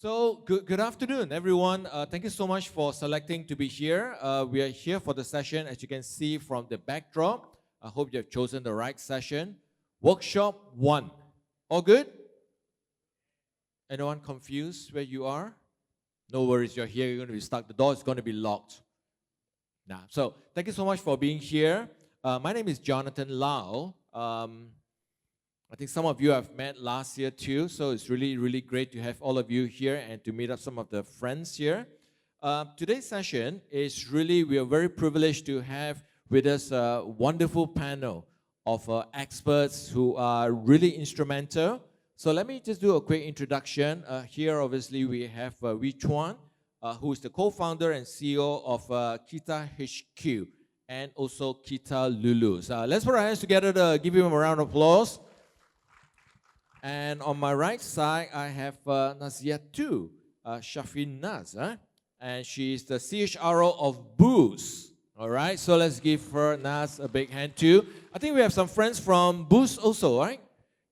So, good afternoon, everyone. Thank you so much for selecting to be here. We are here for the session, as you can see from the backdrop. I hope you have chosen the right session. Workshop 1. All good? Anyone confused where you are? No worries, you're here, you're going to be stuck. The door is going to be locked. Now, so thank you so much for being here. My name is Jonathan Lau. I think some of you have met last year too, so it's really, really great to have all of you here and to meet up some of the friends here. Today's session is really, we are very privileged to have with us a wonderful panel of experts who are really instrumental. So let me just do a quick introduction. Here, obviously, we have Wee Chuan, who is the co-founder and CEO of Kita HQ, and also Kita Lulu. So let's put our hands together to give him a round of applause. And on my right side, I have Naziatu Shafin Naz, and she's the CHRO of Boost. All right, so let's give her, Naz, a big hand too. I think we have some friends from Boost also, right?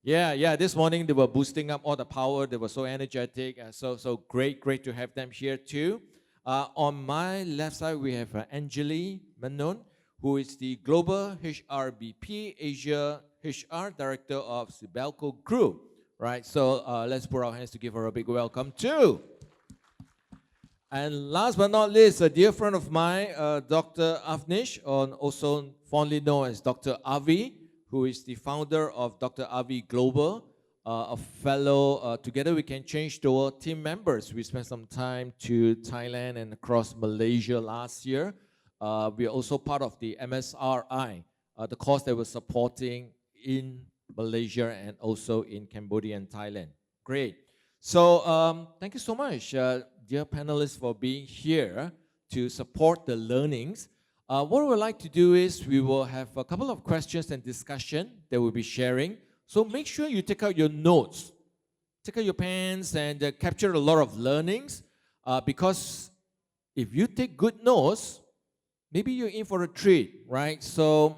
Yeah, this morning they were boosting up all the power. They were so energetic, so great to have them here too. On my left side, we have Anjali Menon, who is the Global HRBP Asia HR Director of Sibelco Group, right? So let's put our hands to give her a big welcome too. And last but not least, a dear friend of mine, Dr. Avnesh, also fondly known as Dr. Avi, who is the founder of Dr. Avi Global, a fellow, together we can change the world team members. We spent some time to Thailand and across Malaysia last year. We are also part of the MSRI, the course that we're supporting in Malaysia and also in Cambodia and Thailand. Great. So thank you so much, dear panelists, for being here to support the learnings. What we would like to do is we will have a couple of questions and discussion that we'll be sharing. So make sure you take out your notes, take out your pens and capture a lot of learnings, because if you take good notes, maybe you're in for a treat, right? So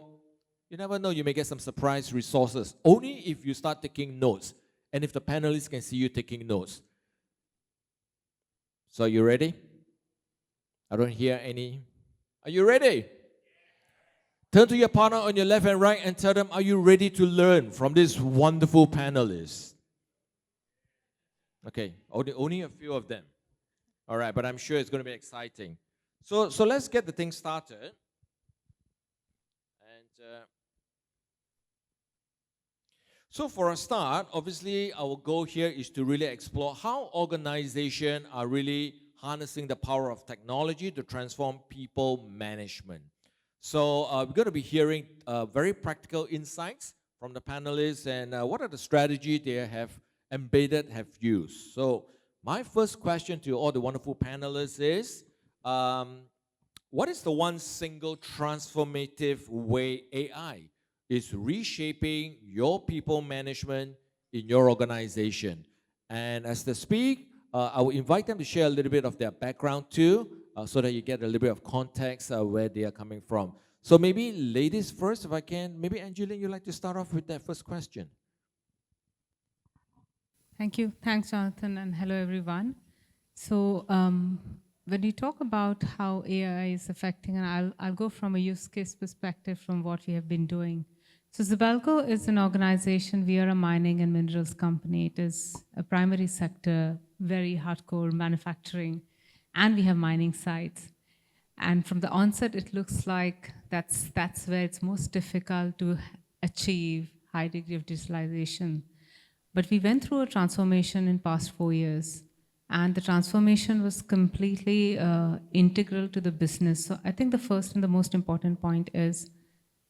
you never know, you may get some surprise resources, only if you start taking notes and if the panelists can see you taking notes. So are you ready? I don't hear any. Are you ready? Turn to your partner on your left and right and tell them, are you ready to learn from this wonderful panelists? Okay, only a few of them. All right, but I'm sure it's going to be exciting. So let's get the thing started. And so for a start, obviously our goal here is to really explore how organizations are really harnessing the power of technology to transform people management. So we're going to be hearing very practical insights from the panelists and what are the strategies they have embedded, have used. So my first question to all the wonderful panelists is, what is the one single transformative way AI is reshaping your people management in your organization? And as they speak, I will invite them to share a little bit of their background too, so that you get a little bit of context where they are coming from. So maybe ladies first, if I can. Maybe Anjali, you'd like to start off with that first question. Thank you. Thanks, Jonathan, and hello, everyone. So when we talk about how AI is affecting, and I'll go from a use case perspective from what we have been doing. So Sibelco is an organization. We are a mining and minerals company. It is a primary sector, very hardcore manufacturing, and we have mining sites. And from the onset, it looks like that's where it's most difficult to achieve high degree of digitalization. But we went through a transformation in past 4 years, and the transformation was completely integral to the business. So I think the first and the most important point is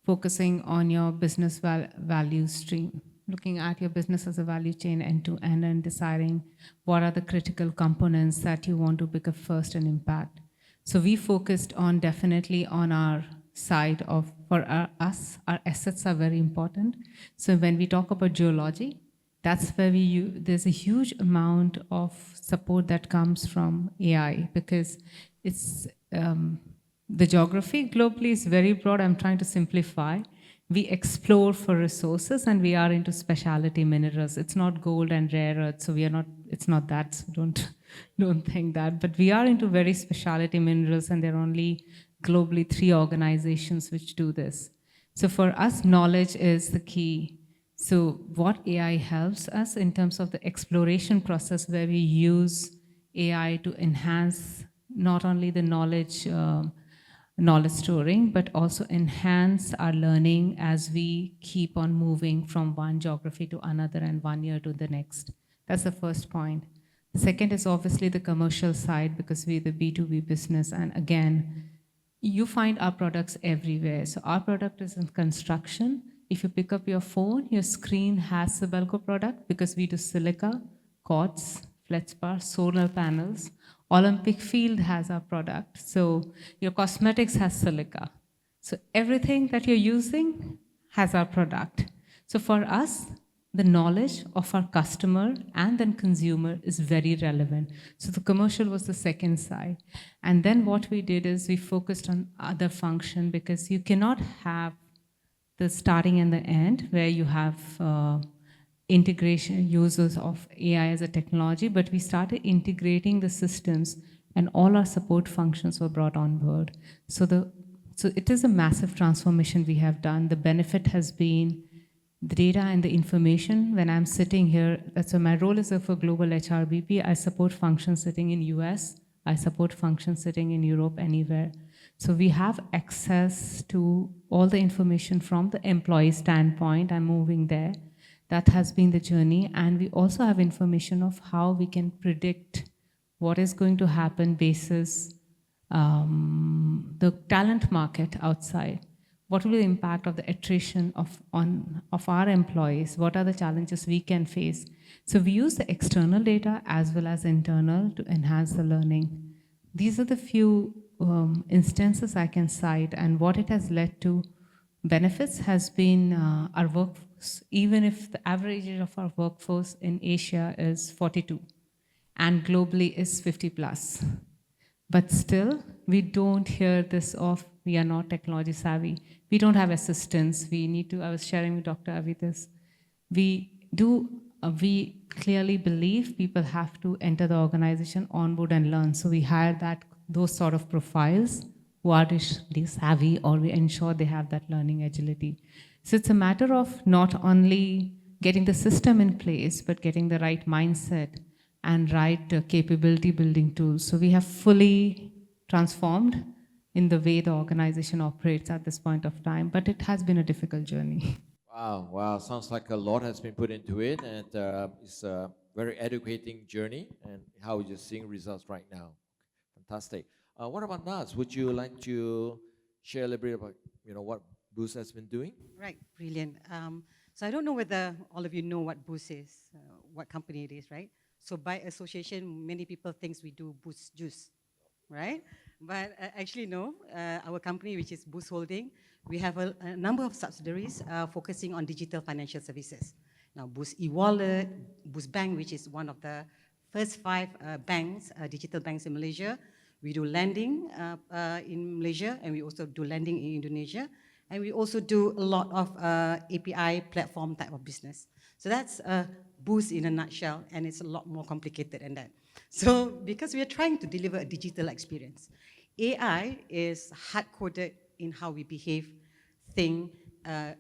focusing on your business value stream, looking at your business as a value chain end to end and deciding what are the critical components that you want to pick up first and impact. So we focused on definitely on our side of, for us, our assets are very important. So when we talk about geology, that's where there's a huge amount of support that comes from AI, because it's, the geography globally is very broad. I'm trying to simplify. We explore for resources and we are into specialty minerals. It's not gold and rare earth, so we are not, it's not that, so don't think that. But we are into very specialty minerals, and there are only globally 3 organizations which do this. So for us, knowledge is the key. So what AI helps us in terms of the exploration process, where we use AI to enhance not only the knowledge storing, but also enhance our learning as we keep on moving from one geography to another and 1 year to the next. That's the first point. The second is obviously the commercial side, because we're the B2B business. And again, you find our products everywhere. So our product is in construction. If you pick up your phone, your screen has Sibelco product, because we do silica, quartz, feldspar, solar panels. Olympic field has our product. So your cosmetics has silica. So everything that you're using has our product. So for us, the knowledge of our customer and then consumer is very relevant. So the commercial was the second side. And then what we did is we focused on other function, because you cannot have the starting and the end where you have integration users of AI as a technology, but we started integrating the systems and all our support functions were brought on board. So it is a massive transformation we have done. The benefit has been the data and the information. When I'm sitting here, so my role is for global HRBP. I support functions sitting in US. I support functions sitting in Europe, anywhere. So we have access to all the information from the employee standpoint. I'm moving there. That has been the journey. And we also have information of how we can predict what is going to happen basis the talent market outside. What will be the impact of the attrition of our employees? What are the challenges we can face? So we use the external data as well as internal to enhance the learning. These are the few instances I can cite, and what it has led to benefits has been our workforce. Even if the average age of our workforce in Asia is 42 and globally is 50 plus. But still, we don't hear this of we are not technology savvy. We don't have assistants. We need to, I was sharing with Dr. Avi this. We clearly believe people have to enter the organization, onboard and learn. So we hire those sort of profiles who are digitally savvy, or we ensure they have that learning agility. So it's a matter of not only getting the system in place, but getting the right mindset and right capability building tools. So we have fully transformed in the way the organization operates at this point of time, but it has been a difficult journey. Wow, sounds like a lot has been put into it, and it's a very educating journey, and how you're seeing results right now. Fantastic. What about Naz? Would you like to share a little bit about what Boost has been doing? Right, brilliant. So I don't know whether all of you know what Boost is, what company it is, right? So by association, many people think we do Boost Juice, right? But actually no, our company, which is Boost Holding, we have a number of subsidiaries focusing on digital financial services. Now Boost eWallet, Boost Bank, which is one of the first 5 banks, digital banks in Malaysia. We do lending in Malaysia, and we also do lending in Indonesia. And we also do a lot of API platform type of business. So that's Boost in a nutshell, and it's a lot more complicated than that. So because we are trying to deliver a digital experience, AI is hard-coded in how we behave, think,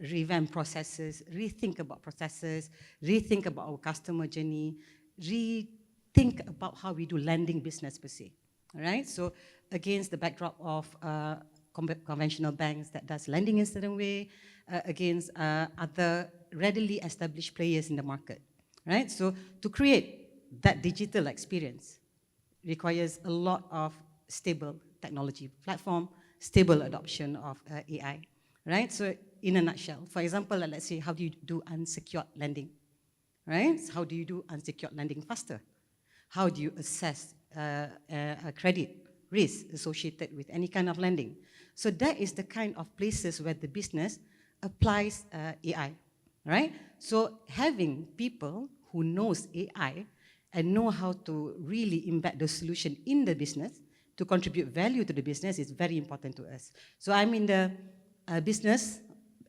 revamp processes, rethink about processes, rethink about our customer journey, rethink about how we do lending business per se. All right, so against the backdrop of conventional banks that does lending in a certain way, against other readily established players in the market, right? So to create that digital experience requires a lot of stable technology platform, stable adoption of AI, right? So in a nutshell, for example, let's say, how do you do unsecured lending, right? So how do you do unsecured lending faster? How do you assess a credit risk associated with any kind of lending? So that is the kind of places where the business applies AI, right? So having people who knows AI and know how to really embed the solution in the business to contribute value to the business is very important to us. So I'm in the business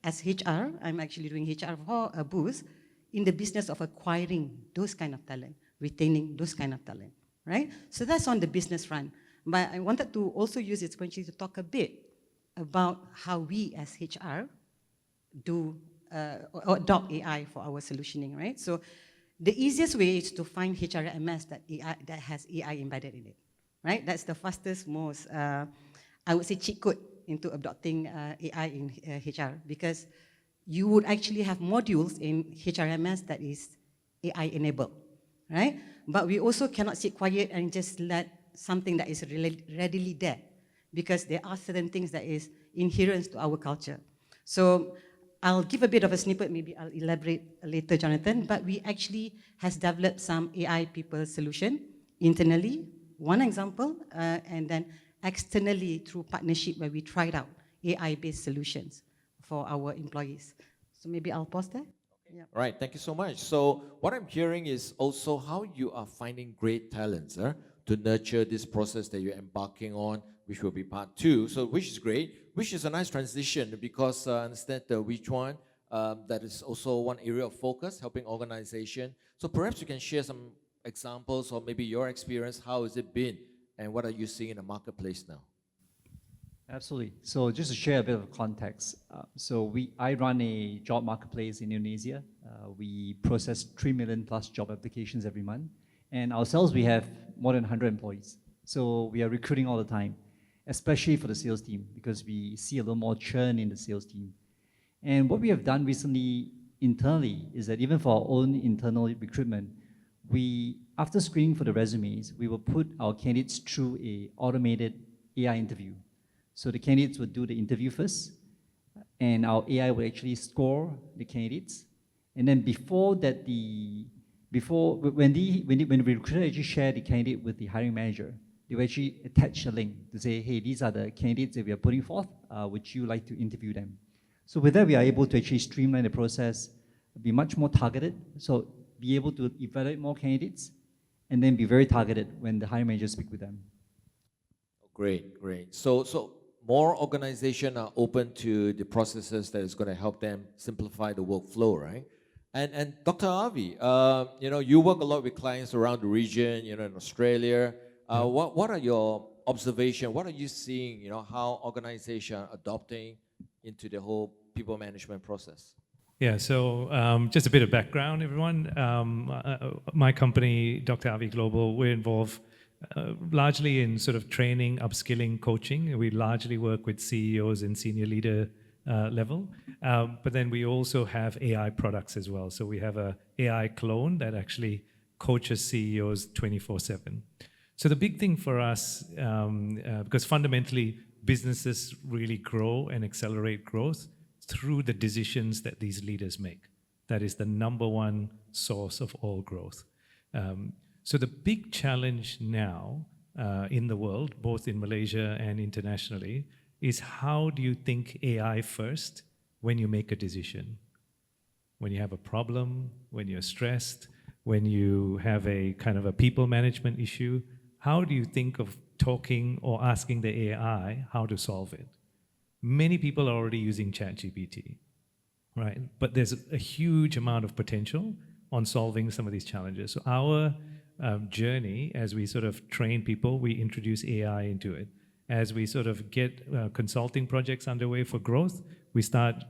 as HR. I'm actually doing HR for Boost in the business of acquiring those kind of talent, retaining those kind of talent, right? So that's on the business front. But I wanted to also use this opportunity to talk a bit about how we as HR do or adopt AI for our solutioning, right? So the easiest way is to find HRMS that has AI embedded in it, right? That's the fastest, most, I would say, cheat code into adopting AI in HR, because you would actually have modules in HRMS that is AI enabled, right? But we also cannot sit quiet and just let something that is readily there, because there are certain things that is inherent to our culture. So I'll give a bit of a snippet, maybe I'll elaborate later, Jonathan, but we actually has developed some AI people solution internally, one example, and then externally through partnership where we tried out AI-based solutions for our employees. So maybe I'll pause there. Yeah. Right, thank you so much. So what I'm hearing is also how you are finding great talents to nurture this process that you're embarking on, which will be part 2. So which is great, which is a nice transition, because I understand which one, that is also one area of focus, helping organization. So perhaps you can share some examples or maybe your experience, how has it been, and what are you seeing in the marketplace now? Absolutely. So just to share a bit of context, I run a job marketplace in Indonesia. We process 3 million plus job applications every month. And ourselves, we have more than 100 employees. So we are recruiting all the time, especially for the sales team, because we see a little more churn in the sales team. And what we have done recently internally is that even for our own internal recruitment, after screening for the resumes, we will put our candidates through a automated AI interview. So the candidates would do the interview first, and our AI will actually score the candidates. And then when the recruiter actually share the candidate with the hiring manager, they will actually attach a link to say, hey, these are the candidates that we are putting forth. Would you like to interview them? So with that, we are able to actually streamline the process, be much more targeted. So be able to evaluate more candidates, and then be very targeted when the hiring manager speak with them. Great, great. So more organizations are open to the processes that is going to help them simplify the workflow, right? And Dr. Avi, you work a lot with clients around the region, in Australia. What are your observations? What are you seeing, how organizations are adopting into the whole people management process? Yeah, so just a bit of background, everyone. My company, Dr. Avi Global, we're involved largely in sort of training, upskilling, coaching. We largely work with CEOs and senior leader level. But then we also have AI products as well. So we have a AI clone that actually coaches CEOs 24/7. So the big thing for us, because fundamentally businesses really grow and accelerate growth through the decisions that these leaders make. That is the number one source of all growth. So the big challenge now in the world, both in Malaysia and internationally, is how do you think AI first when you make a decision? When you have a problem, when you're stressed, when you have a kind of a people management issue, how do you think of talking or asking the AI how to solve it? Many people are already using ChatGPT, right? But there's a huge amount of potential on solving some of these challenges. So our journey, as we sort of train people, we introduce AI into it. As we sort of get consulting projects underway for growth, we start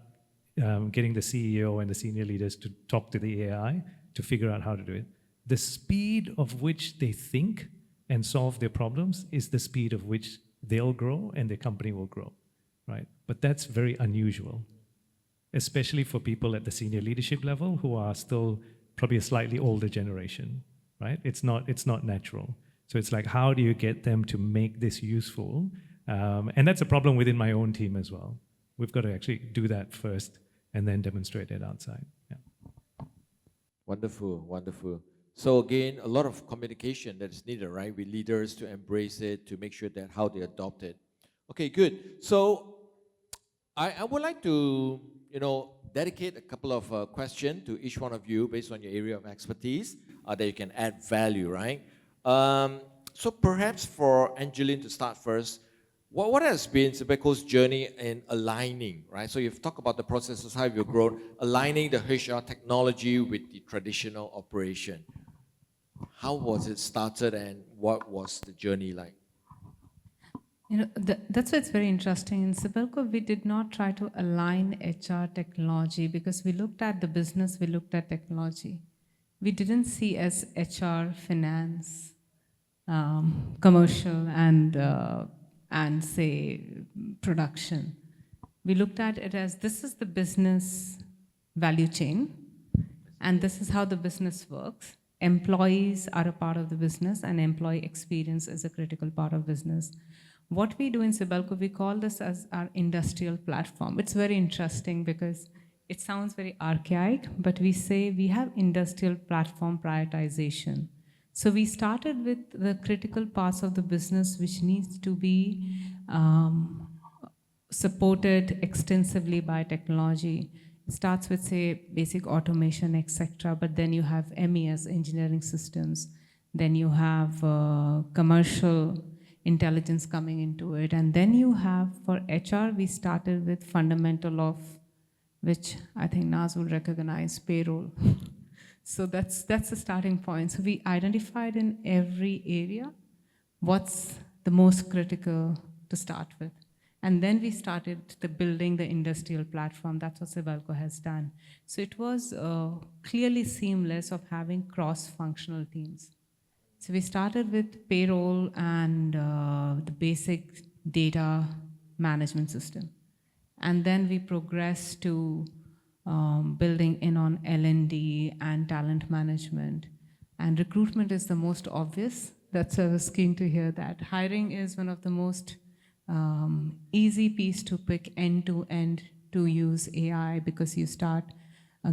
getting the CEO and the senior leaders to talk to the AI to figure out how to do it. The speed of which they think and solve their problems is the speed of which they'll grow and their company will grow, right? But that's very unusual, especially for people at the senior leadership level who are still probably a slightly older generation, right? It's not natural. So it's like, how do you get them to make this useful? And that's a problem within my own team as well. We've got to actually do that first and then demonstrate it outside. Yeah. Wonderful, wonderful. So again, a lot of communication that is needed, right? With leaders to embrace it, to make sure that how they adopt it. Okay, good. So I would like to, dedicate a couple of questions to each one of you based on your area of expertise that you can add value, right? So perhaps for Angeline to start first, what has been Sibelco's journey in aligning, right? So you've talked about the processes, how you've grown, aligning the HR technology with the traditional operation. how was it started and what was the journey like? You know, that's why it's very interesting. In Sibelco, we did not try to align HR technology because we looked at the business, we looked at technology. We didn't see as HR, finance, commercial, and say production. We looked at it as this is the business value chain, and this is how the business works. Employees are a part of the business, and employee experience is a critical part of business. What we do in Sibelco, we call this as our industrial platform. It's very interesting because it sounds very archaic, but we say we have industrial platform prioritization. So we started with the critical parts of the business which needs to be supported extensively by technology. It starts with, say, basic automation, etc. But then you have MES, engineering systems. Then you have commercial intelligence coming into it. And then you have, for HR, we started with fundamental of, which I think Naz would recognize, payroll. So that's the starting point. So we identified in every area what's the most critical to start with. And then we started building the industrial platform. That's what Sibelco has done. So it was clearly seamless of having cross-functional teams. So we started with payroll and the basic data management system. And then we progressed to building in on L&D and talent management. And recruitment is the most obvious. That's I was keen to hear that. Hiring is one of the most easy piece to pick end-to-end to use AI because you start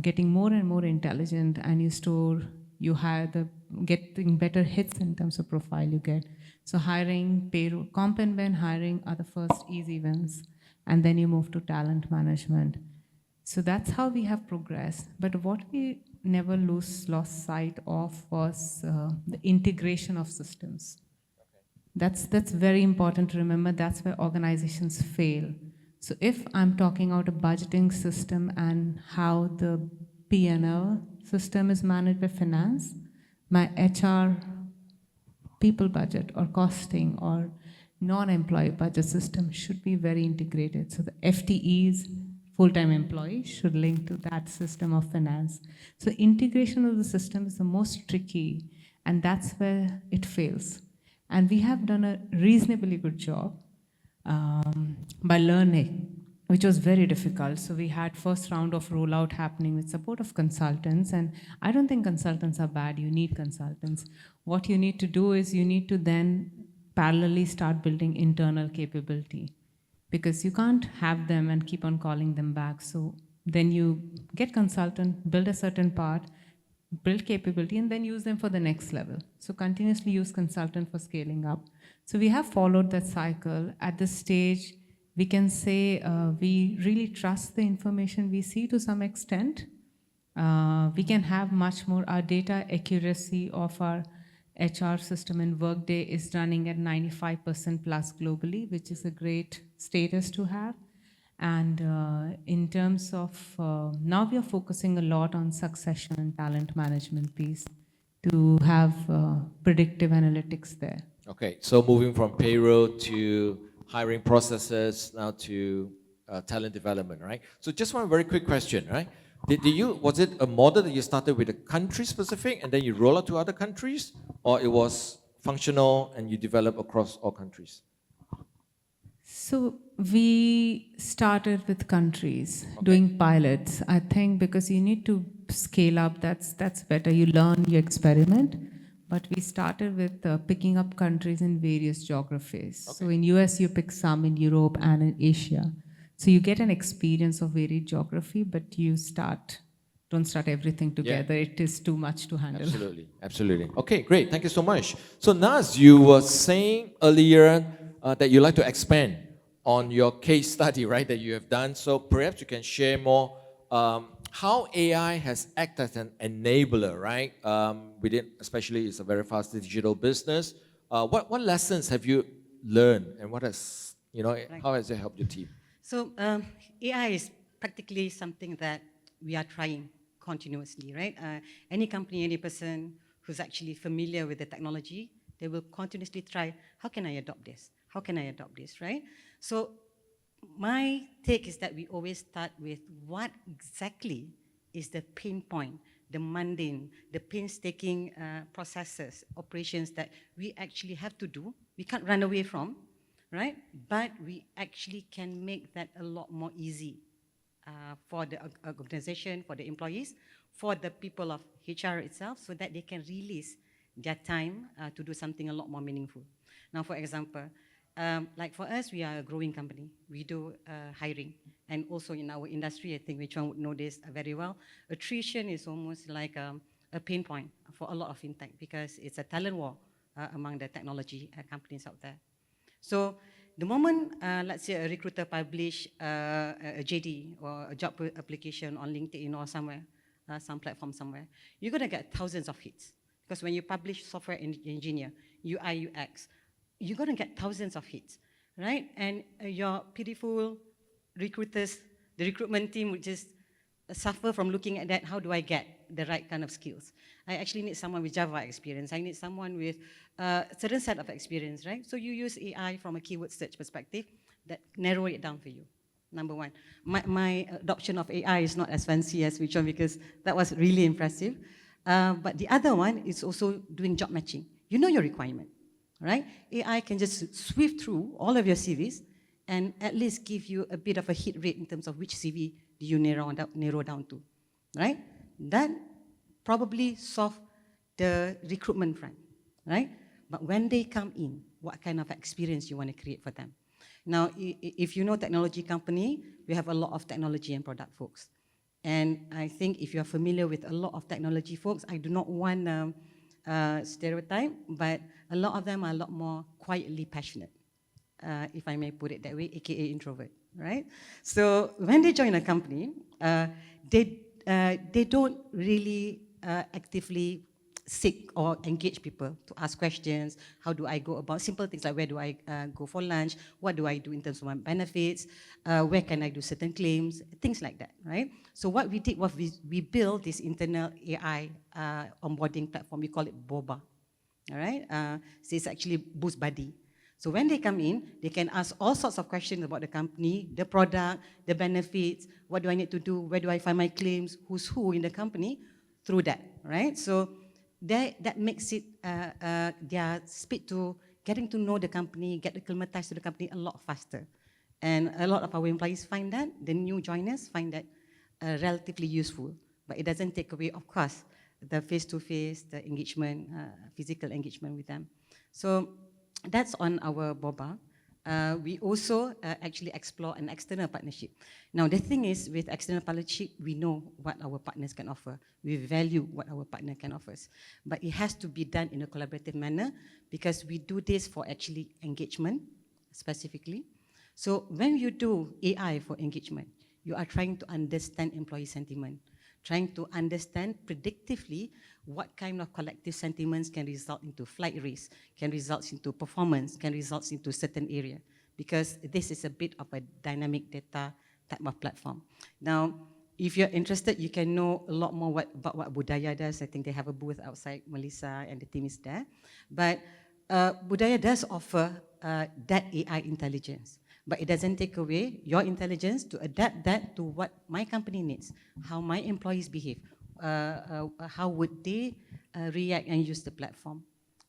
getting more and more intelligent and you hire getting better hits in terms of profile you get. So hiring, payroll, comp and ben hiring are the first easy wins. And then you move to talent management. So that's how we have progressed. But what we never lost sight of was the integration of systems. That's very important to remember. That's where organizations fail. So if I'm talking about a budgeting system and how the P&L system is managed by finance, my HR people budget or costing or non-employee budget system should be very integrated. So the FTEs, full-time employees, should link to that system of finance. So integration of the system is the most tricky, and that's where it fails. And we have done a reasonably good job by learning, which was very difficult. So we had first round of rollout happening with support of consultants. And I don't think consultants are bad. You need consultants. What you need to do is you need to then parallelly start building internal capability because you can't have them and keep on calling them back. So then you get consultant, build a certain part, build capability, and then use them for the next level. So continuously use consultant for scaling up. So we have followed that cycle. At this stage, we can say we really trust the information we see to some extent. We can have much more. Our data accuracy of our HR system in Workday is running at 95% plus globally, which is a great status to have. And in terms of, now we are focusing a lot on succession and talent management piece to have predictive analytics there. Okay, so moving from payroll to hiring processes, now to talent development, right? So just one very quick question, right? Was it a model that you started with a country specific and then you roll out to other countries, or it was functional and you develop across all countries? So we started with countries doing pilots, I think, because you need to scale up. That's better. You learn, you experiment. But we started with picking up countries in various geographies. Okay. So in US, you pick some, in Europe and in Asia. So you get an experience of varied geography, but you don't start everything together. Yeah. It is too much to handle. Absolutely, absolutely. Okay, great. Thank you so much. So Naz, you were saying earlier that you like to expand on your case study, right, that you have done. So perhaps you can share more how AI has acted as an enabler, right? Within, especially it's a very fast digital business. What lessons have you learned, and what has, how has it helped your team? So AI is practically something that we are trying continuously, right? Any company, any person who's actually familiar with the technology, they will continuously try, how can I adopt this? How can I adopt this, right? So my take is that we always start with what exactly is the pain point, the mundane, the painstaking processes, operations that we actually have to do, we can't run away from, right? But we actually can make that a lot more easy for the organization, for the employees, for the people of HR itself, so that they can release their time to do something a lot more meaningful. Now, for example, like for us, we are a growing company. We do hiring. And also in our industry, I think which one would know this very well, attrition is almost like a pain point for a lot of fintech because it's a talent war among the technology companies out there. So the moment, let's say a recruiter publish a JD or a job application on LinkedIn or somewhere, some platform somewhere, you're gonna get thousands of hits. Because when you publish software engineer, UI, UX, you're gonna get thousands of hits, right? And your pitiful recruiters, the recruitment team would just suffer from looking at that, how do I get the right kind of skills? I actually need someone with Java experience. I need someone with a certain set of experience, right? So you use AI from a keyword search perspective that narrow it down for you, number one. My adoption of AI is not as fancy as which one because that was really impressive. But the other one is also doing job matching. You know your requirement, right? AI can just sweep through all of your CVs and at least give you a bit of a hit rate in terms of which CV do you narrow down to, right? That probably solve the recruitment front, right? But when they come in, what kind of experience you want to create for them? Now, if you know technology company, we have a lot of technology and product folks. And I think if you're familiar with a lot of technology folks, I do not want stereotype, but a lot of them are a lot more quietly passionate, if I may put it that way, aka introvert, right? So when they join a company, they don't really actively seek or engage people to ask questions. How do I go about simple things like where do I go for lunch? What do I do in terms of my benefits? Where can I do certain claims? Things like that, right? So what we did was we built this internal AI onboarding platform. We call it BOBA, all right? So it's actually Boost Buddy. So when they come in, they can ask all sorts of questions about the company, the product, the benefits, what do I need to do, where do I find my claims, who's who in the company, through that, right? So that makes it their speed to getting to know the company, get acclimatized to the company a lot faster. And a lot of our employees find that, the new joiners find that relatively useful. But it doesn't take away, of course, the face-to-face, the engagement, physical engagement with them. So that's on our BOBA. We also actually explore an external partnership. Now, the thing is, with external partnership, we know what our partners can offer. We value what our partner can offer. But it has to be done in a collaborative manner because we do this for actually engagement, specifically. So when you do AI for engagement, you are trying to understand employee sentiment, trying to understand predictively what kind of collective sentiments can result into flight risk, can result into performance, can result into certain area, because this is a bit of a dynamic data type of platform. Now, if you're interested, you can know a lot more about what Budaya does. I think they have a booth outside Melissa and the team is there. But Budaya does offer that AI intelligence. But it doesn't take away your intelligence to adapt that to what my company needs, how my employees behave, how would they react and use the platform,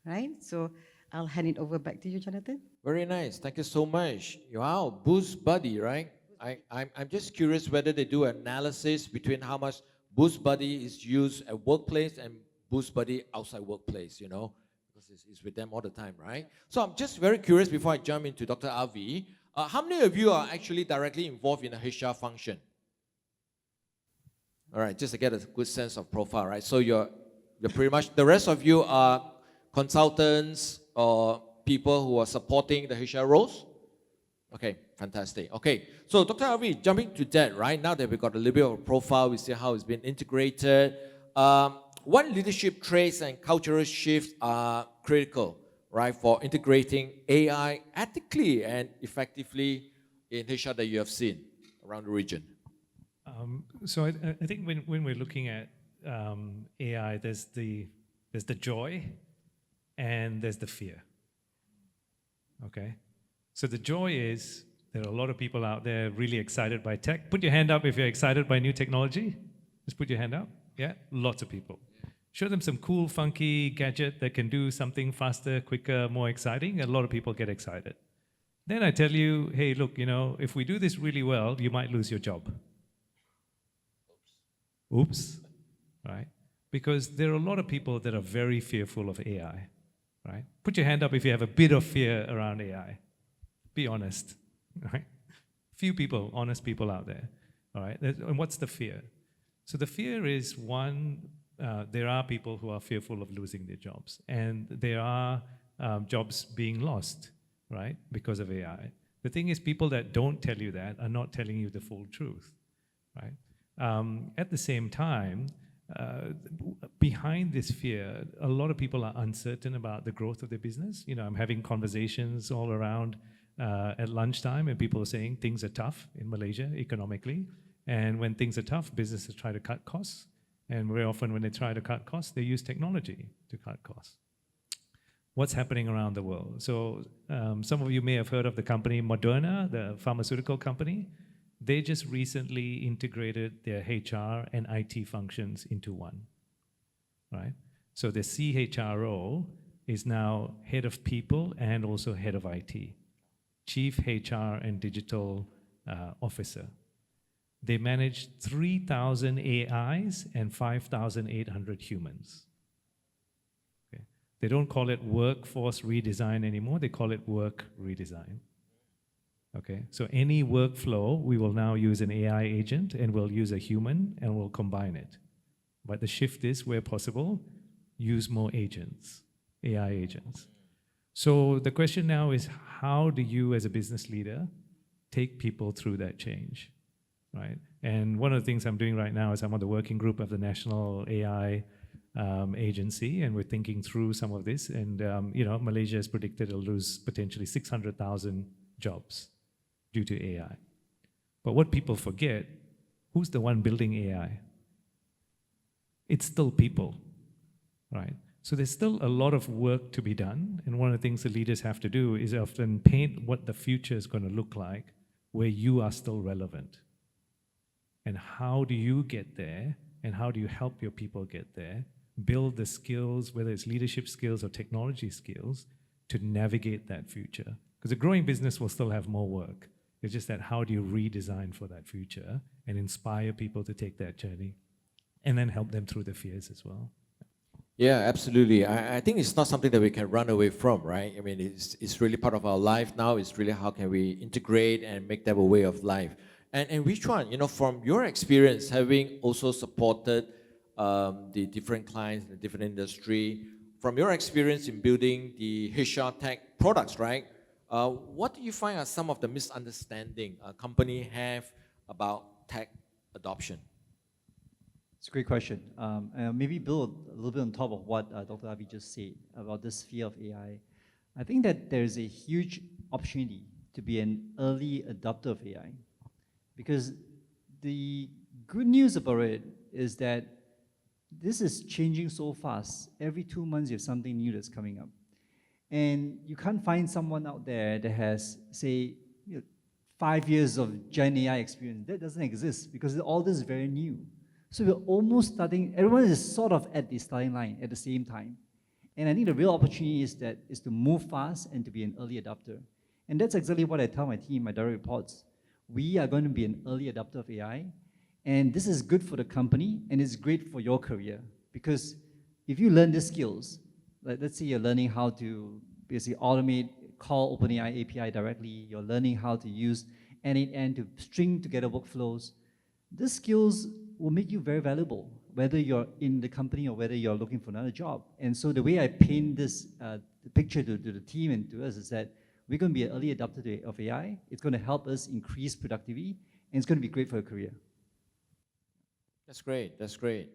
right? So I'll hand it over back to you, Jonathan. Very nice. Thank you so much. Wow, Boost Buddy, right? I'm just curious whether they do analysis between how much Boost Buddy is used at workplace and Boost Buddy outside workplace, you know, because it's with them all the time, right? So I'm just very curious before I jump into Dr. Avi. How many of you are actually directly involved in the HR function? All right, just to get a good sense of profile, right? So you're pretty much, the rest of you are consultants or people who are supporting the HR roles? Okay, fantastic. Okay, so Dr. Avi, jumping to that, right? Now that we've got a little bit of a profile, we see how it's been integrated. What leadership traits and cultural shifts are critical, right, for integrating AI ethically and effectively in HR that you have seen around the region? So I think when we're looking at AI, there's the There's the joy, and there's the fear. Okay? So the joy is there are a lot of people out there really excited by tech. Put your hand up if you're excited by new technology. Just put your hand up. Yeah? Lots of people. Show them some cool, funky gadget that can do something faster, quicker, more exciting. A lot of people get excited. Then I tell you, hey, look, if we do this really well, you might lose your job. Oops. Right? Because there are a lot of people that are very fearful of AI. Right? Put your hand up if you have a bit of fear around AI. Be honest. Right? Few people, honest people out there. All right? And what's the fear? So the fear is, one, there are people who are fearful of losing their jobs. And there are jobs being lost, right, because of AI. The thing is, people that don't tell you that are not telling you the full truth, right? At the same time, behind this fear, a lot of people are uncertain about the growth of their business. I'm having conversations all around at lunchtime, and people are saying things are tough in Malaysia economically. And when things are tough, businesses try to cut costs. And very often when they try to cut costs, they use technology to cut costs. What's happening around the world? So some of you may have heard of the company Moderna, the pharmaceutical company. They just recently integrated their HR and IT functions into one, right? So the CHRO is now head of people and also head of IT, chief HR and digital officer. They manage 3,000 AIs and 5,800 humans. Okay. They don't call it workforce redesign anymore, they call it work redesign. Okay, so any workflow, we will now use an AI agent and we'll use a human and we'll combine it. But the shift is, where possible, use more agents, AI agents. So the question now is, how do you as a business leader take people through that change, right? And one of the things I'm doing right now is I'm on the working group of the National AI Agency, and we're thinking through some of this. And Malaysia is predicted to lose potentially 600,000 jobs due to AI. But what people forget, who's the one building AI? It's still people, right? So there's still a lot of work to be done. And one of the things the leaders have to do is often paint what the future is going to look like where you are still relevant. And how do you get there? And how do you help your people get there? Build the skills, whether it's leadership skills or technology skills, to navigate that future. Because a growing business will still have more work. It's just that how do you redesign for that future and inspire people to take that journey and then help them through the fears as well. Yeah, absolutely. I think it's not something that we can run away from, right? I mean, it's really part of our life now. It's really how can we integrate and make that a way of life. And which one, from your experience, having also supported the different clients in the different industry, from your experience in building the HR tech products, right? What do you find are some of the misunderstanding a company have about tech adoption? It's a great question. And maybe build a little bit on top of what Dr. Avi just said about this fear of AI. I think that there's a huge opportunity to be an early adopter of AI. Because the good news about it is that this is changing so fast. Every 2 months, you have something new that's coming up. And you can't find someone out there that has, say, 5 years of Gen AI experience. That doesn't exist because all this is very new. So we're almost starting, everyone is sort of at the starting line at the same time. And I think the real opportunity is to move fast and to be an early adopter. And that's exactly what I tell my team, my direct reports. We are going to be an early adopter of AI. And this is good for the company and it's great for your career. Because if you learn these skills, like let's say you're learning how to basically automate, call OpenAI API directly, you're learning how to use end-to-end to string together workflows. These skills will make you very valuable, whether you're in the company or whether you're looking for another job. And so the way I paint this picture to the team and to us is that we're going to be an early adopter of AI. It's going to help us increase productivity, and it's going to be great for your career. That's great. That's great.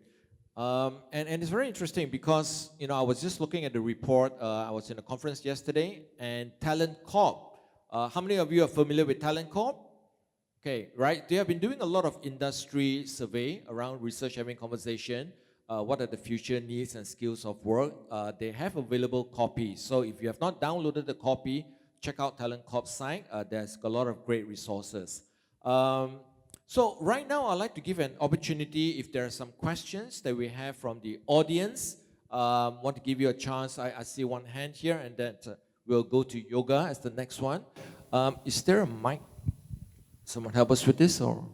And it's very interesting because, I was just looking at the report. I was in a conference yesterday, and Talent Corp. How many of you are familiar with Talent Corp? Okay, right. They have been doing a lot of industry survey around research, having conversation. what are the future needs and skills of work, they have available copies. So if you have not downloaded the copy, check out Talent Corp's site. There's a lot of great resources. So right now, I'd like to give an opportunity if there are some questions that we have from the audience. Want to give you a chance. I see one hand here, and then we'll go to yoga as the next one. Is there a mic? Someone help us with this, or?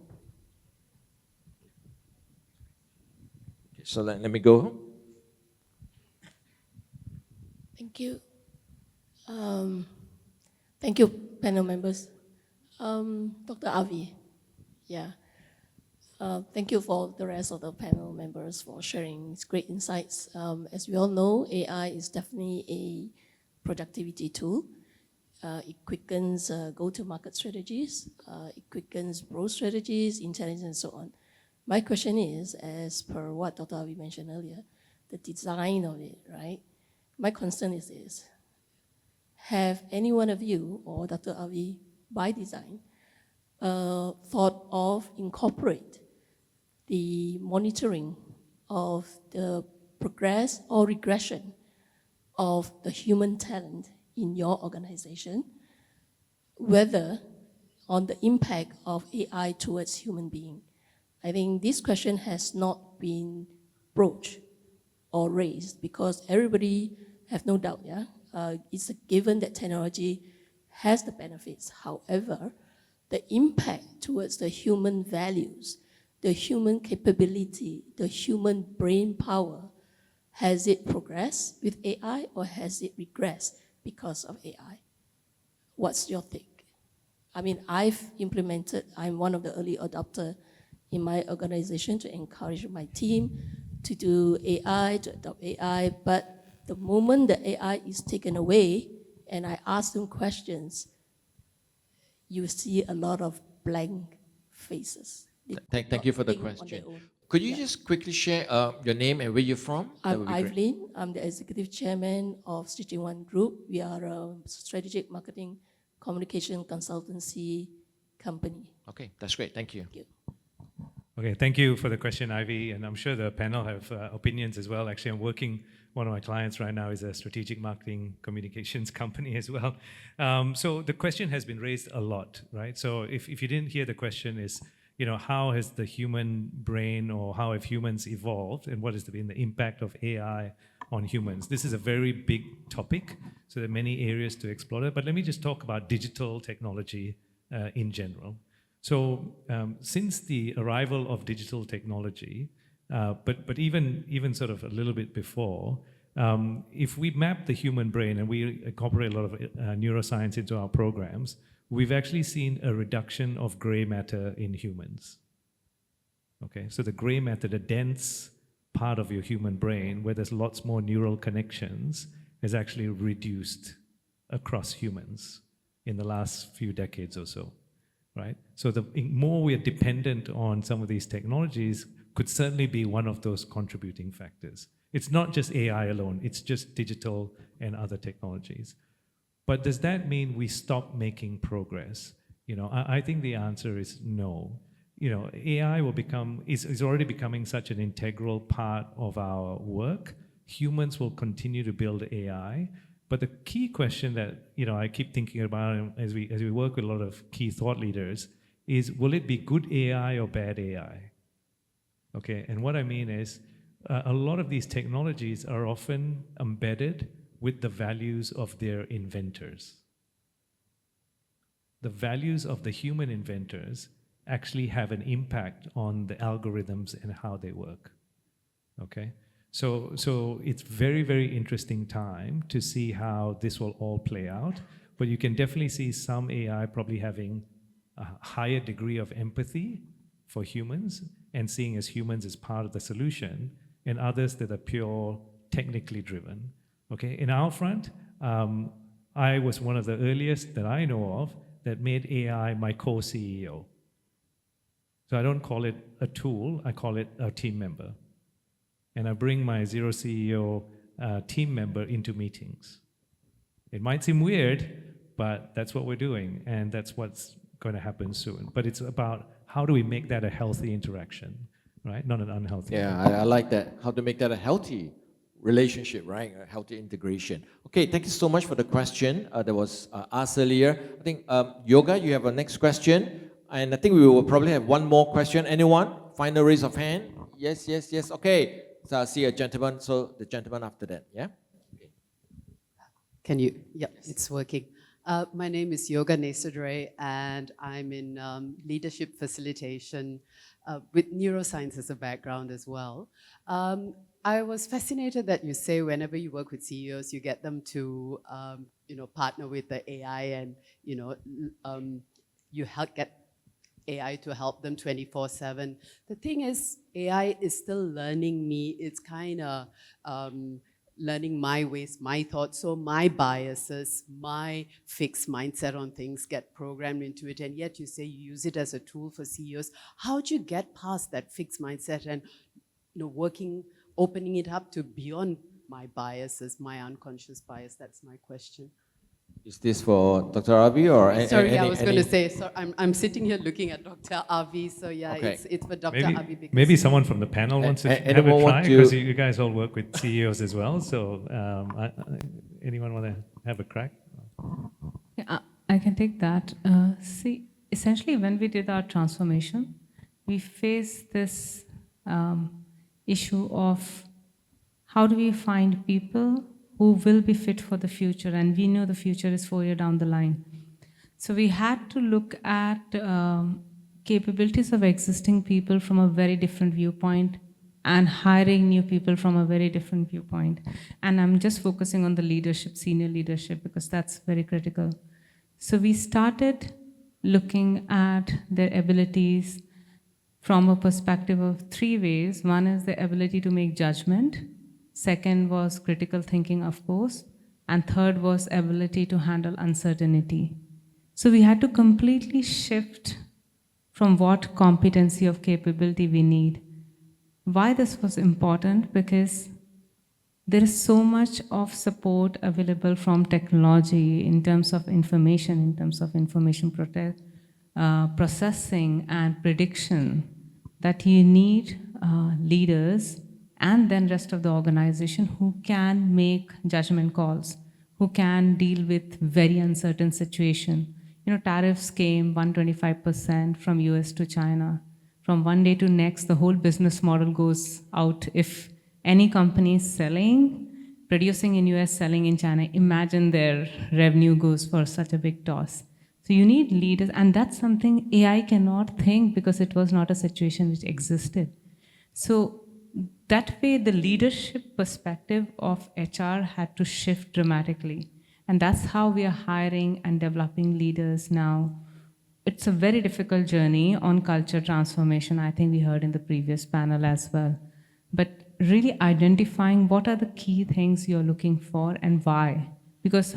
Okay, so let me go. Thank you. Thank you, panel members. Dr. Avi, thank you for the rest of the panel members for sharing great insights. As we all know, AI is definitely a productivity tool. It quickens go-to-market strategies, it quickens growth strategies, intelligence, and so on. My question is, as per what Dr. Avi mentioned earlier, the design of it, right? My concern is this. Have any one of you or Dr. Avi, by design, thought of incorporate the monitoring of the progress or regression of the human talent in your organization, whether on the impact of AI towards human being? I think this question has not been broached or raised because everybody have no doubt, it's a given that technology has the benefits. However, the impact towards the human values, the human capability, the human brain power, has it progressed with AI or has it regressed because of AI? What's your take? I mean, I'm one of the early adopters in my organization to encourage my team to do AI, to adopt AI, but the moment the AI is taken away and I ask them questions, you see a lot of blank faces. Thank you for the question. Could you just quickly share your name and where you're from? I'm Evelyn. I'm the executive chairman of Stitching One Group. We are a strategic marketing communication consultancy company. Okay, that's great. Thank you. Thank you. Okay, thank you for the question, Ivy, and I'm sure the panel have opinions as well. Actually, one of my clients right now is a strategic marketing communications company as well. So the question has been raised a lot, right? So if you didn't hear the question is, how has the human brain or how have humans evolved and what has been the impact of AI on humans? This is a very big topic, so there are many areas to explore it, but let me just talk about digital technology in general. So since the arrival of digital technology, but even sort of a little bit before, if we map the human brain and we incorporate a lot of neuroscience into our programs, we've actually seen a reduction of gray matter in humans. Okay, so the gray matter, the dense part of your human brain, where there's lots more neural connections, is actually reduced across humans in the last few decades or so. Right? So the more we are dependent on some of these technologies could certainly be one of those contributing factors. It's not just AI alone, it's just digital and other technologies. But does that mean we stop making progress? I think the answer is no. AI is already becoming such an integral part of our work. Humans will continue to build AI. But the key question that I keep thinking about as we work with a lot of key thought leaders is, will it be good AI or bad AI? Okay, and what I mean is a lot of these technologies are often embedded with the values of their inventors. The values of the human inventors actually have an impact on the algorithms and how they work. Okay? So it's very, very interesting time to see how this will all play out. But you can definitely see some AI probably having a higher degree of empathy for humans and seeing as humans as part of the solution, and others that are pure technically driven. Okay, in our front, I was one of the earliest that I know of that made AI my co-CEO. So I don't call it a tool, I call it a team member. And I bring my Zero CEO team member into meetings. It might seem weird, but that's what we're doing, and that's what's going to happen soon. But it's about how do we make that a healthy interaction? right? Not an unhealthy Yeah, way. I like that. How to make that a healthy relationship, right? A healthy integration. Okay, thank you so much for the question that was asked earlier. I think, Yoga, you have a next question. And I think we will probably have one more question. Anyone? Final raise of hand? Yes, yes, yes. Okay. So I see a gentleman. So the gentleman after that, yeah? Can you? Yeah, it's working. My name is Yoga Nesadre, and I'm in leadership facilitation with neuroscience as a background as well. I was fascinated that you say whenever you work with CEOs, you get them to partner with the AI, and you help get AI to help them 24/7. The thing is, AI is still learning me. It's kind of learning my ways, my thoughts, so my biases, my fixed mindset on things get programmed into it, and yet you say you use it as a tool for CEOs. How do you get past that fixed mindset and opening it up to beyond my biases, my unconscious bias? That's my question. Is this for Dr. Avi or Sorry, I was going to say, so I'm sitting here looking at Dr. Avi, so yeah, Okay. it's for Dr. Avi. Because Maybe someone from the panel wants to have a anyone try, want to- because you guys all work with CEOs as well. So anyone want to have a crack? Yeah, I can take that. See, essentially, when we did our transformation, we faced this issue of how do we find people who will be fit for the future, and we know the future is 4 years down the line. So we had to look at capabilities of existing people from a very different viewpoint and hiring new people from a very different viewpoint. And I'm just focusing on the leadership, senior leadership, because that's very critical. So we started looking at their abilities from a perspective of 3 ways. One is the ability to make judgment. Second was critical thinking, of course. And third was ability to handle uncertainty. So we had to completely shift from what competency of capability we need. Why this was important? Because there is so much of support available from technology in terms of information, processing and prediction, that you need leaders and then rest of the organization who can make judgment calls, who can deal with very uncertain situation. Tariffs came 125% from US to China. From one day to next, the whole business model goes out. If any company is producing in US, selling in China, imagine their revenue goes for such a big toss. So you need leaders, and that's something AI cannot think because it was not a situation which existed. So that way, the leadership perspective of HR had to shift dramatically. And that's how we are hiring and developing leaders now. It's a very difficult journey on culture transformation. I think we heard in the previous panel as well. But really identifying what are the key things you're looking for and why. Because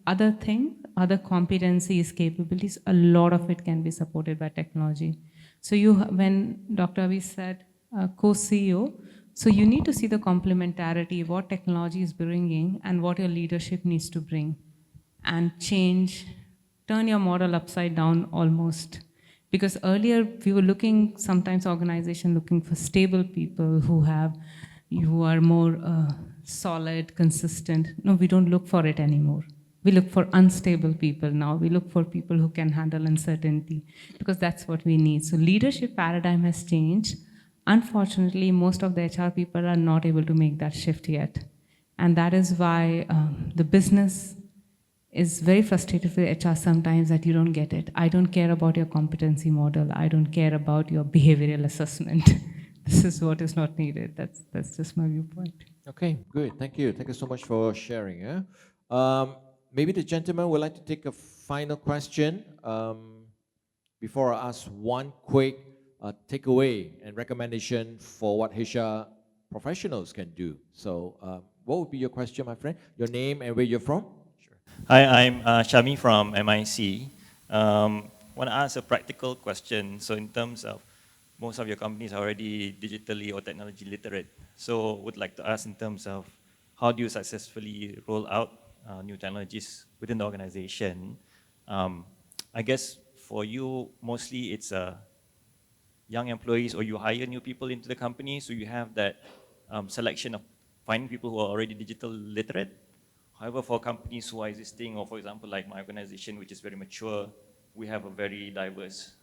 other competencies, capabilities, a lot of it can be supported by technology. So when Dr. Avi said co-CEO, so you need to see the complementarity, what technology is bringing and what your leadership needs to bring, and turn your model upside down almost. Because earlier we were sometimes organization looking for stable people who are more solid, consistent. No, we don't look for it anymore. We look for unstable people now. We look for people who can handle uncertainty, because that's what we need. So leadership paradigm has changed. Unfortunately, most of the HR people are not able to make that shift yet. And that is why the business is very frustrated with HR sometimes, that you don't get it. I don't care about your competency model. I don't care about your behavioral assessment. This is what is not needed. That's just my viewpoint. Okay, good. Thank you. Thank you so much for sharing. Maybe the gentleman would like to take a final question before I ask one quick takeaway and recommendation for what HR professionals can do. So what would be your question, my friend? Your name and where you're from? Sure. Hi, I'm Shami from MIC. Want to ask a practical question. So in terms of most of your companies are already digitally or technology literate. So would like to ask in terms of how do you successfully roll out new technologies within the organization? I guess for you, mostly it's young employees or you hire new people into the company, so you have that selection of finding people who are already digital literate. However, for companies who are existing, or for example, like my organization, which is very mature, we have a very diverse,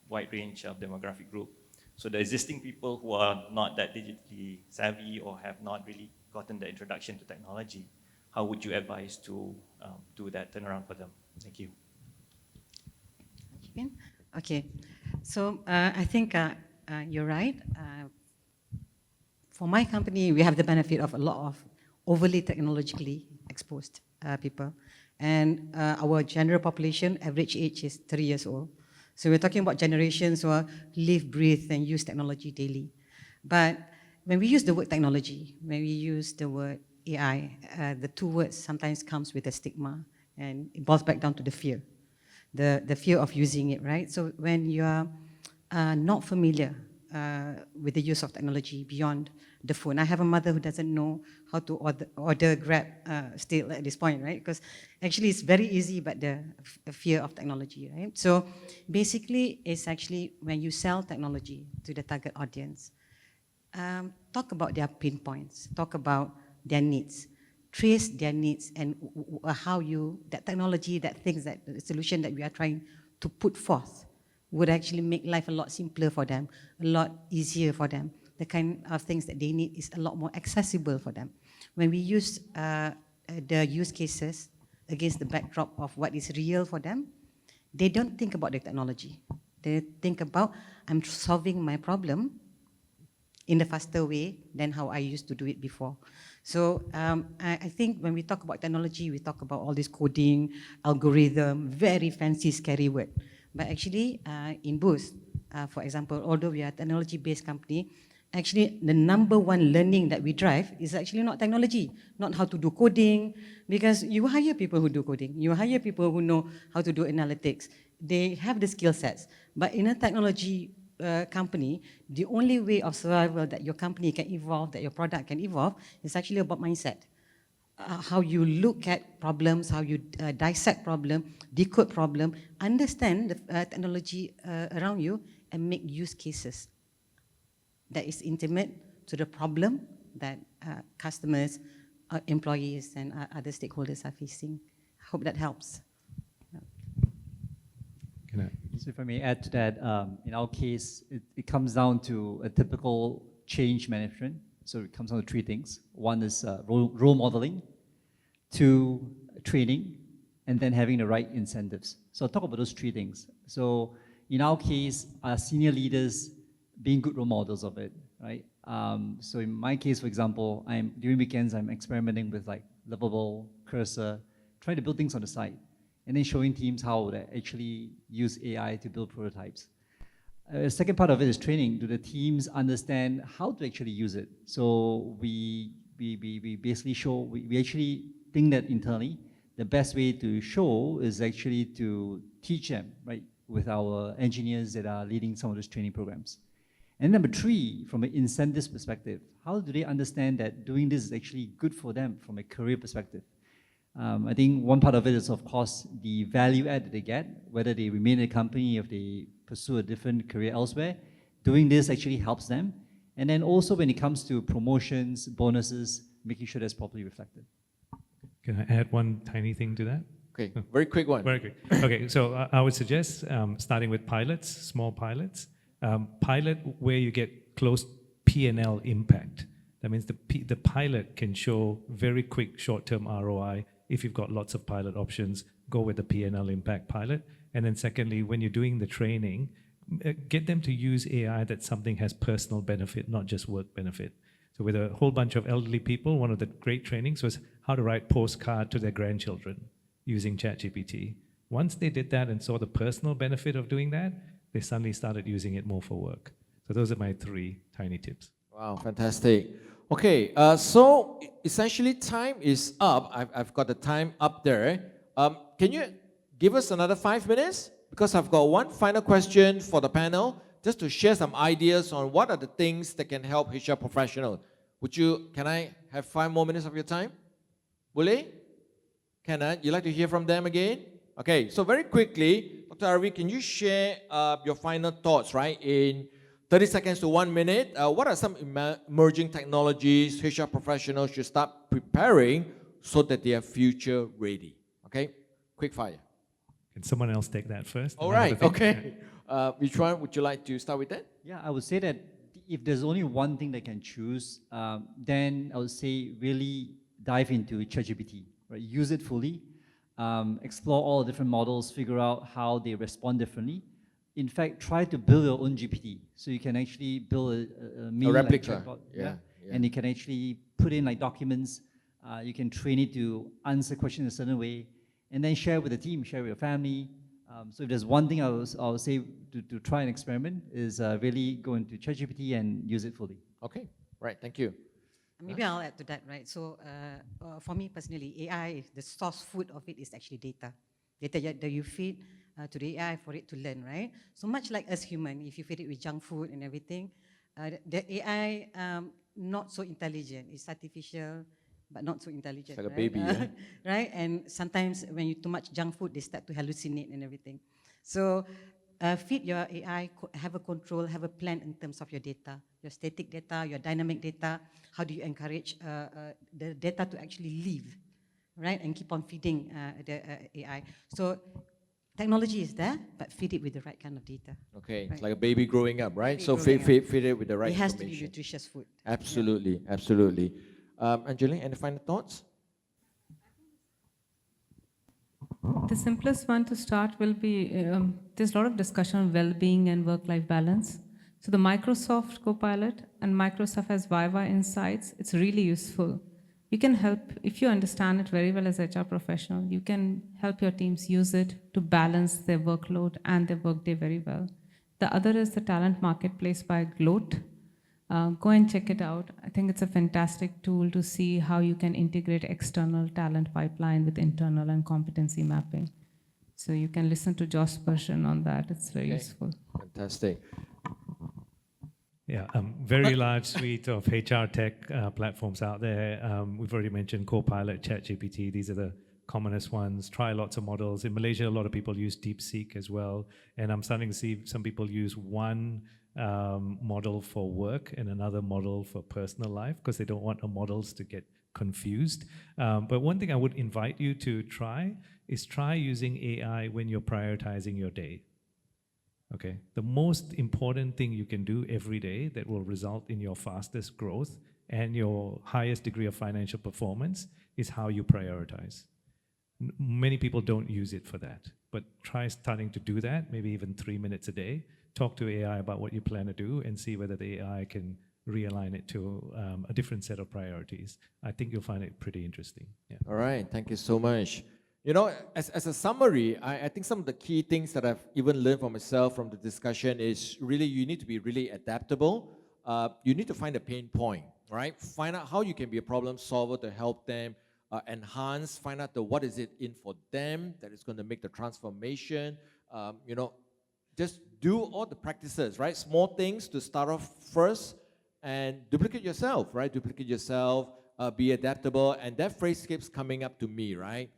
wide range of demographic group. So the existing people who are not that digitally savvy or have not really gotten the introduction to technology, how would you advise to do that turnaround for them? Thank you. Okay, so I think you're right. For my company, we have the benefit of a lot of overly technologically exposed people. And our general population, average age is 3 years old. So we're talking about generations who live, breathe, and use technology daily. But when we use the word technology, when we use the word AI, the two words sometimes comes with a stigma, and it boils back down to the fear. The fear of using it, right? So when you are not familiar with the use of technology beyond the phone. I have a mother who doesn't know how to order Grab still at this point, right? Because actually it's very easy, but the fear of technology, right? So basically, it's actually when you sell technology to the target audience, talk about their pain points, talk about their needs, trace their needs and how that technology, that things, that the solution that we are trying to put forth would actually make life a lot simpler for them, a lot easier for them. The kind of things that they need is a lot more accessible for them. When we use the use cases against the backdrop of what is real for them, they don't think about the technology. They think about, I'm solving my problem in a faster way than how I used to do it before. So I think when we talk about technology, we talk about all this coding, algorithm, very fancy, scary word. But actually, in Boost, for example, although we are a technology-based company, actually the #1 learning that we drive is actually not technology, not how to do coding, because you hire people who do coding, you hire people who know how to do analytics, they have the skill sets. But in a technology company, the only way of survival that your company can evolve, that your product can evolve, is actually about mindset. How you look at problems, how you dissect problem, decode problem, understand the technology around you, and make use cases that is intimate to the problem that customers, employees, and other stakeholders are facing. I hope that helps. So if I may add to that, in our case, it comes down to a typical change management. So it comes down to 3 things. One is role modeling, 2, training, and then having the right incentives. So I'll talk about those 3 things. So in our case, our senior leaders being good role models of it, right? So in my case, for example, during weekends, I'm experimenting with like Livable, Cursor, trying to build things on the side, and then showing teams how they actually use AI to build prototypes. The second part of it is training. Do the teams understand how to actually use it? So we basically show, we actually think that internally, the best way to show is actually to teach them, right, with our engineers that are leading some of those training programs. And number 3, from an incentives perspective, how do they understand that doing this is actually good for them from a career perspective? I think one part of it is, of course, the value add that they get, whether they remain in a company, if they pursue a different career elsewhere. Doing this actually helps them. And then also when it comes to promotions, bonuses, making sure that's properly reflected. Can I add one tiny thing to that? Okay, very quick one. Very quick. Okay, so I would suggest starting with pilots, small pilots. Pilot where you get close P&L impact. That means the pilot can show very quick short-term ROI. If you've got lots of pilot options, go with the P&L impact pilot. And then secondly, when you're doing the training, get them to use AI that something has personal benefit, not just work benefit. So with a whole bunch of elderly people, one of the great trainings was how to write postcard to their grandchildren using ChatGPT. Once they did that and saw the personal benefit of doing that, they suddenly started using it more for work. So those are my 3 tiny tips. Wow, fantastic. Okay, so essentially time is up. I've got the time up there. Can you give us another 5 minutes? Because I've got one final question for the panel, just to share some ideas on what are the things that can help HR professionals. Can I have 5 more minutes of your time? Boleh? Can I? You'd like to hear from them again? Okay, so very quickly, Dr. Dr. Avi, can you share your final thoughts, right, in 30 seconds to 1 minute? What are some emerging technologies HR professionals should start preparing so that they are future ready? Okay, quick fire. Can someone else take that first? All right, okay. Which one would you like to start with that? Yeah, I would say that if there's only one thing they can choose, then I would say really dive into ChatGPT, right? Use it fully, explore all the different models, figure out how they respond differently. In fact, try to build your own GPT, so you can actually build a mini replica. Like chatbot, Yeah. And you can actually put in like documents. You can train it to answer questions in a certain way, and then share with the team, share with your family. So if there's one thing I would say to try and experiment is really go into ChatGPT and use it fully. Okay, right, thank you. Maybe I'll add to that, right? So for me personally, AI, the source food of it is actually data. Data that you feed to the AI for it to learn, right? So much like us human, if you feed it with junk food and everything, the AI not so intelligent. It's artificial, but not so intelligent. It's like right? a baby, yeah? Right? And sometimes when you too much junk food, they start to hallucinate and everything. So feed your AI, have a control, have a plan in terms of your data, your static data, your dynamic data. How do you encourage the data to actually live, right? And keep on feeding the AI. So technology is there, but feed it with the right kind of data. Okay, right? it's like a baby growing up, right? Baby So growing feed it with the right It has to be information. nutritious food. Absolutely, absolutely. Anjali, any final thoughts? The simplest one to start will be, there's a lot of discussion on well-being and work-life balance. So the Microsoft Copilot and Microsoft has Viva Insights. It's really useful. You can help, if you understand it very well as HR professional, you can help your teams use it to balance their workload and their workday very well. The other is the Talent Marketplace by Gloat. Go and check it out. I think it's a fantastic tool to see how you can integrate external talent pipeline with internal and competency mapping. So you can listen to Josh Persson on that. It's very useful. Fantastic. Yeah, very large suite of HR tech platforms out there. We've already mentioned Copilot, ChatGPT. These are the commonest ones. Try lots of models. In Malaysia, a lot of people use DeepSeek as well. And I'm starting to see some people use one model for work and another model for personal life because they don't want the models to get confused. But one thing I would invite you to try is try using AI when you're prioritizing your day. Okay, the most important thing you can do every day that will result in your fastest growth and your highest degree of financial performance is how you prioritize. Many people don't use it for that, but try starting to do that, maybe even 3 minutes a day. Talk to AI about what you plan to do and see whether the AI can realign it to a different set of priorities. I think you'll find it pretty interesting. Yeah. All right, thank you so much. You know, as a summary, I think some of the key things that I've even learned for myself from the discussion is really you need to be really adaptable. You need to find a pain point, right? Find out how you can be a problem solver to help them enhance, find out what is it in for them that is going to make the transformation. You know, just do all the practices, right? Small things to start off first and duplicate yourself, right? Duplicate yourself, be adaptable. And that phrase keeps coming up to me, right?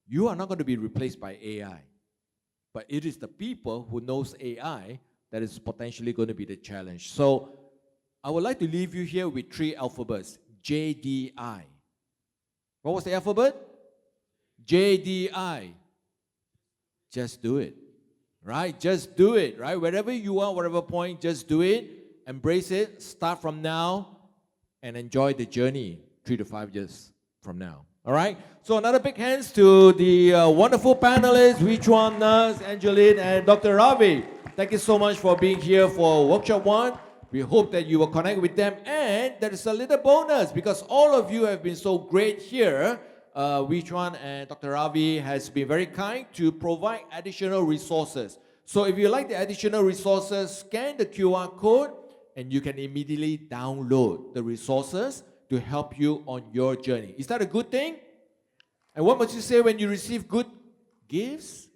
You are not going to be replaced by AI, but it is the people who knows AI that is potentially going to be the challenge. So I would like to leave you here with 3 alphabets, JDI. What was the alphabet? JDI. Just do it, right? Just do it, right? Wherever you are, whatever point, just do it. Embrace it. Start from now and enjoy the journey 3 to 5 years from now. All right, so another big hands to the wonderful panelists, Wichuan, Nas, Anjali, and Dr. Avi. Thank you so much for being here for Workshop 1. We hope that you will connect with them. And there is a little bonus because all of you have been so great here. Wichuan and Dr. Avi has been very kind to provide additional resources. So if you like the additional resources, scan the QR code and you can immediately download the resources to help you on your journey. Is that a good thing? And what must you say when you receive good gifts?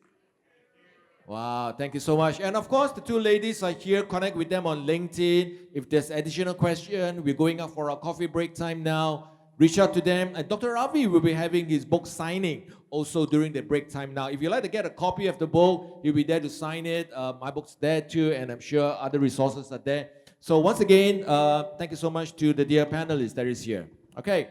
Wow, thank you so much. And of course, the 2 ladies are here. Connect with them on LinkedIn. If there's additional question, we're going out for our coffee break time now. reach out to them. And Dr. Avi will be having his book signing also during the break time now. If you'd like to get a copy of the book, he'll be there to sign it. My book's there too, and I'm sure other resources are there. So once again, thank you so much to the dear panelists that is here. Okay.